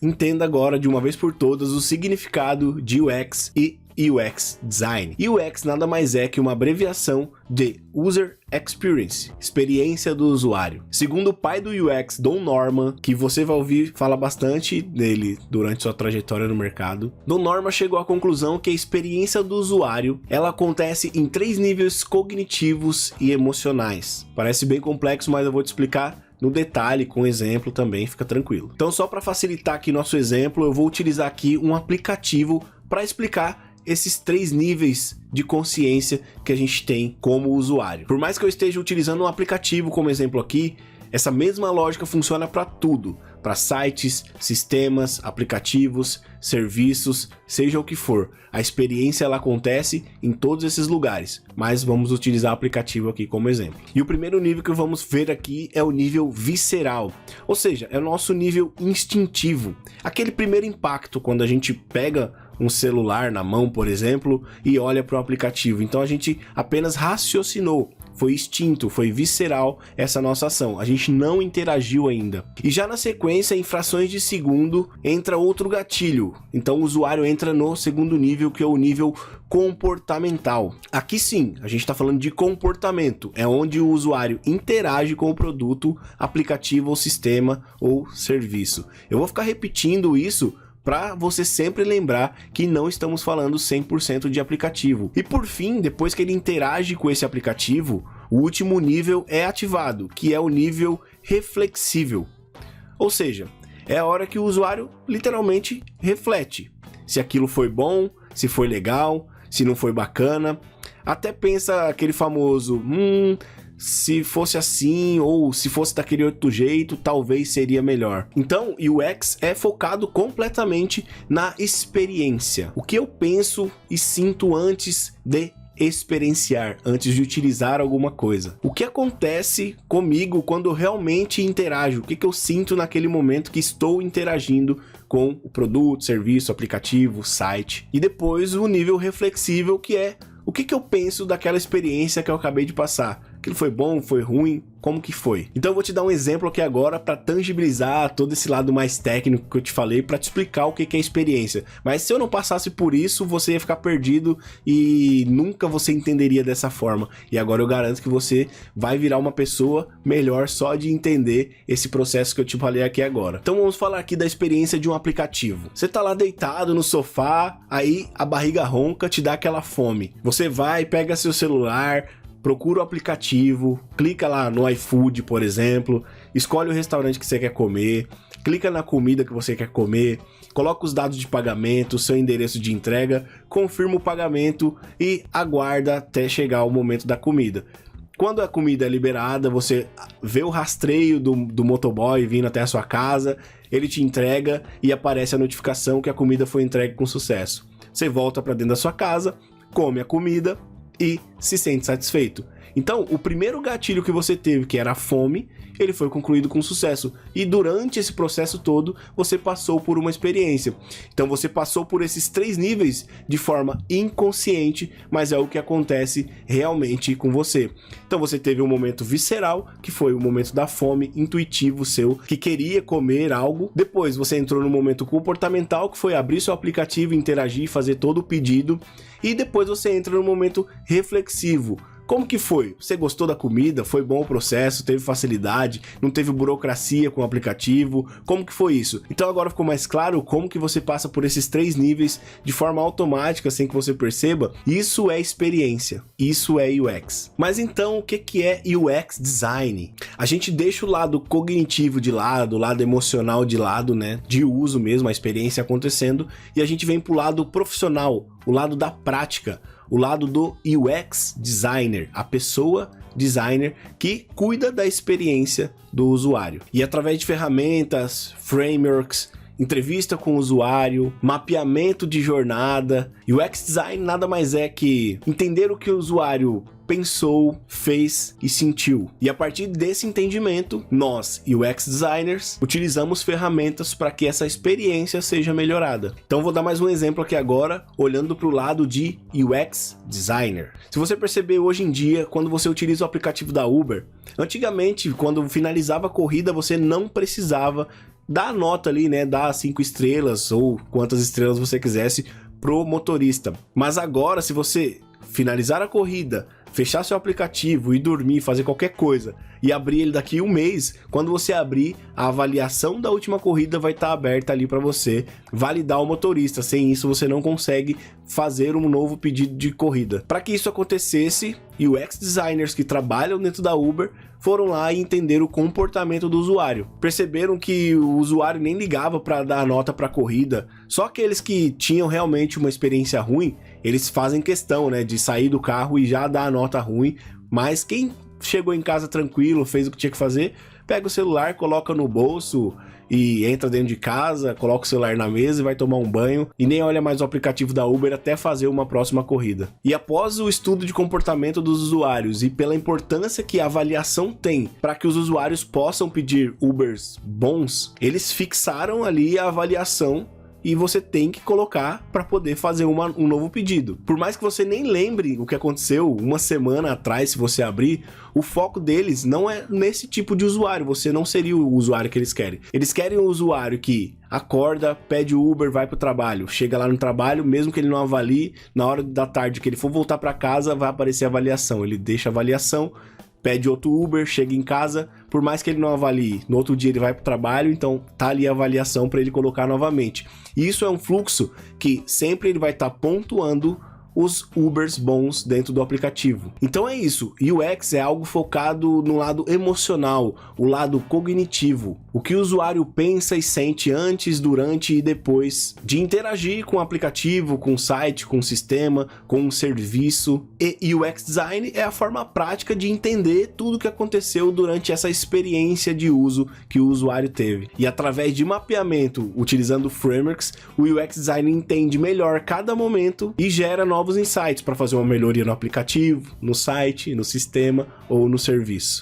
entenda agora de uma vez por todas o significado de UX e UX Design. UX nada mais é que uma abreviação de User Experience, experiência do usuário. Segundo o pai do UX, Don Norman, que você vai ouvir falar bastante dele durante sua trajetória no mercado, Don Norman chegou à conclusão que a experiência do usuário, ela acontece em 3 níveis cognitivos e emocionais. Parece bem complexo, mas eu vou te explicar no detalhe, com exemplo também, fica tranquilo. Então, só para facilitar aqui nosso exemplo, eu vou utilizar aqui um aplicativo para explicar esses 3 níveis de consciência que a gente tem como usuário. Por mais que eu esteja utilizando um aplicativo como exemplo aqui, essa mesma lógica funciona para tudo, para sites, sistemas, aplicativos, serviços, seja o que for. A experiência ela acontece em todos esses lugares, mas vamos utilizar o aplicativo aqui como exemplo. E o primeiro nível que vamos ver aqui é o nível visceral, ou seja, é o nosso nível instintivo. Aquele primeiro impacto quando a gente pega um celular na mão, por exemplo, e olha para o aplicativo. Então a gente apenas raciocinou, foi instinto, foi visceral essa nossa ação. A gente não interagiu ainda. E já na sequência, em frações de segundo, entra outro gatilho. Então o usuário entra no segundo nível, que é o nível comportamental. Aqui sim, a gente está falando de comportamento. É onde o usuário interage com o produto, aplicativo ou sistema ou serviço. Eu vou ficar repetindo isso para você sempre lembrar que não estamos falando 100% de aplicativo. E por fim, depois que ele interage com esse aplicativo, o último nível é ativado, que é o nível reflexível. Ou seja, é a hora que o usuário literalmente reflete se aquilo foi bom, se foi legal, se não foi bacana. Até pensa aquele famoso, se fosse assim ou se fosse daquele outro jeito, talvez seria melhor. Então, UX é focado completamente na experiência. O que eu penso e sinto antes de experienciar, antes de utilizar alguma coisa. O que acontece comigo quando eu realmente interajo? O que eu sinto naquele momento que estou interagindo com o produto, serviço, aplicativo, site? E depois o nível reflexível, que é o que eu penso daquela experiência que eu acabei de passar. Aquilo foi bom, foi ruim, como que foi? Então eu vou te dar um exemplo aqui agora para tangibilizar todo esse lado mais técnico que eu te falei, para te explicar o que é experiência. Mas se eu não passasse por isso, você ia ficar perdido e nunca você entenderia dessa forma. E agora eu garanto que você vai virar uma pessoa melhor só de entender esse processo que eu te falei aqui agora. Então vamos falar aqui da experiência de um aplicativo. Você tá lá deitado no sofá, aí a barriga ronca, te dá aquela fome. Você vai, pega seu celular, procura o aplicativo, clica lá no iFood, por exemplo, escolhe o restaurante que você quer comer, clica na comida que você quer comer, coloca os dados de pagamento, seu endereço de entrega, confirma o pagamento e aguarda até chegar o momento da comida. Quando a comida é liberada, você vê o rastreio do motoboy vindo até a sua casa, ele te entrega e aparece a notificação que a comida foi entregue com sucesso. Você volta para dentro da sua casa, come a comida e se sente satisfeito. Então, o primeiro gatilho que você teve, que era a fome, ele foi concluído com sucesso. E durante esse processo todo, você passou por uma experiência. Então, você passou por esses 3 níveis de forma inconsciente, mas é o que acontece realmente com você. Então, você teve um momento visceral, que foi o momento da fome, intuitivo seu, que queria comer algo. Depois, você entrou no momento comportamental, que foi abrir seu aplicativo, interagir, fazer todo o pedido. E depois você entra no momento reflexivo. Como que foi? Você gostou da comida? Foi bom o processo? Teve facilidade? Não teve burocracia com o aplicativo? Como que foi isso? Então agora ficou mais claro como que você passa por esses 3 níveis de forma automática, sem que você perceba? Isso é experiência. Isso é UX. Mas então, o que é UX Design? A gente deixa o lado cognitivo de lado, o lado emocional de lado, né? De uso mesmo, a experiência acontecendo, e a gente vem pro lado profissional, o lado da prática, o lado do UX Designer, a pessoa designer que cuida da experiência do usuário. E através de ferramentas, frameworks, entrevista com o usuário, mapeamento de jornada, UX Design nada mais é que entender o que o usuário pensou, fez e sentiu. E a partir desse entendimento, nós, UX Designers, utilizamos ferramentas para que essa experiência seja melhorada. Então vou dar mais um exemplo aqui agora, olhando para o lado de UX Designer. Se você perceber hoje em dia, quando você utiliza o aplicativo da Uber, antigamente, quando finalizava a corrida, você não precisava dar a nota ali, né, dar 5 estrelas ou quantas estrelas você quisesse pro motorista. Mas agora, se você finalizar a corrida, fechar seu aplicativo e dormir, fazer qualquer coisa e abrir ele daqui 1 mês, quando você abrir, a avaliação da última corrida vai estar aberta ali para você validar o motorista. Sem isso, você não consegue fazer um novo pedido de corrida. Para que isso acontecesse, UX designers que trabalham dentro da Uber foram lá e entenderam o comportamento do usuário. Perceberam que o usuário nem ligava para dar nota para a corrida. Só aqueles que tinham realmente uma experiência ruim, eles fazem questão, né, de sair do carro e já dar a nota ruim. Mas quem chegou em casa tranquilo, fez o que tinha que fazer, pega o celular, coloca no bolso e entra dentro de casa, coloca o celular na mesa e vai tomar um banho e nem olha mais o aplicativo da Uber até fazer uma próxima corrida. E após o estudo de comportamento dos usuários e pela importância que a avaliação tem para que os usuários possam pedir Ubers bons, eles fixaram ali a avaliação e você tem que colocar para poder fazer um novo pedido. Por mais que você nem lembre o que aconteceu 1 semana atrás, se você abrir, o foco deles não é nesse tipo de usuário. Você não seria o usuário que eles querem. Eles querem um usuário que acorda, pede o Uber, vai pro trabalho, chega lá no trabalho, mesmo que ele não avalie, na hora da tarde que ele for voltar para casa, vai aparecer a avaliação. Ele deixa a avaliação, pede outro Uber, chega em casa, por mais que ele não avalie, no outro dia ele vai para o trabalho, então tá ali a avaliação para ele colocar novamente. E isso é um fluxo que sempre ele vai estar pontuando os Ubers bons dentro do aplicativo. Então é isso, UX é algo focado no lado emocional, o lado cognitivo, o que o usuário pensa e sente antes, durante e depois de interagir com o aplicativo, com o site, com o sistema, com o serviço. E UX Design é a forma prática de entender tudo o que aconteceu durante essa experiência de uso que o usuário teve. E através de mapeamento, utilizando frameworks, o UX Design entende melhor cada momento e gera novos insights para fazer uma melhoria no aplicativo, no site, no sistema ou no serviço.